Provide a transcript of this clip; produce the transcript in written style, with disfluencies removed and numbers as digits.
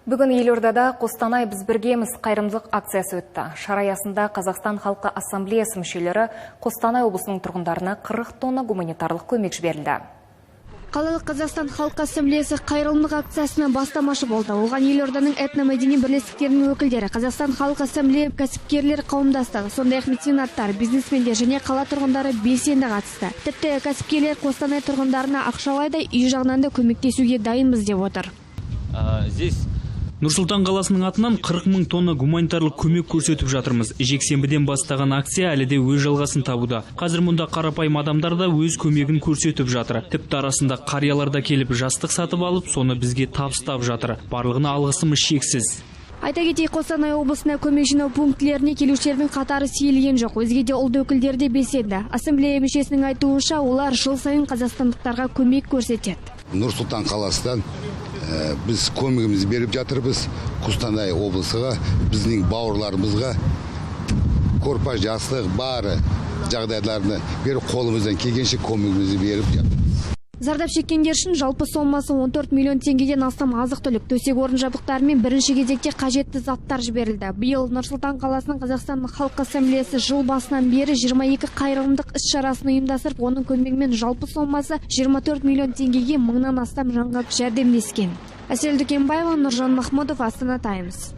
Бүгін елордада Қостанай біз біргеміз қайырымдылық акциясы өтті. Шара аясында Қазақстан халқы ассамблеясы мүшелері Қостанай облысының тұрғындарына 40 тонна гуманитарлық көмек жіберілді. Қалалық Қазақстан халқы ассамблеясы қайырымдылық акциясына бастамашы болды. Оған елорданың этномәдени бірлестіктерінің өкілдері, Қазақстан халқы ассамблея кәсіпкерлер қауымдастығы, сондай-ақ меценаттар, бизнесмендер және қала тұрғындары белсенді қатысты. Тіпті кәсіпкерлер Қостанай тұрғындарына ақшалай да үй жағынан да көмектесуге дайынбыз деп отыр. Нұрсұлтан қаласының атынан 40 мың тонна гуманитарлық көмек көрсетіп жатырмыз. Жексенбіден бастаған акция әлі де өз жалғасын табуда. Қазір мұнда қарапайым адамдар да өз көмегін көрсетіп жатыр. Тіпті арасында қариялар да келіп жастық сатып алып, соны бізге табыстап жатыр. Барлығына алғысымыз шексіз. Айта кетейік, Қостанай облысына көмек жинау пунктілеріне келушілердің қатары сейілген жоқ. Өзге де ұлт өкілдері де белсенді. Ассамблея мүшесінің айтуынша, олар жыл сайын қазақстандықтарға көмек көрсетеді. Нұрсұлтан қаласынан біз көмегімізді беріп жатырмыз. Қостанай облысыға, біздің бауырларымызға көрпа жастық бары жағдайларını беріп, қолымыздан келгенше көмегімізді беріп жатырмыз. Зардап шеккендер үшін жалпы сомасы 14 миллион теңгеден астам азық-түлік, төсек орын жабдықтары мен бірінші кезекте қажетті заттар жіберілді. Биыл Нұрсұлтан қаласының Қазақстан халқы ассамблеясы жыл басынан бері 22 қайырымдылық іс-шарасын ұйымдастырып, оның көмегімен жалпы сомасы 24 миллион теңгеге 1000-нан астам жанға жәрдемдескен. Әсел Дүкенбаева, Нұржан Махмудов, Астана Таймс.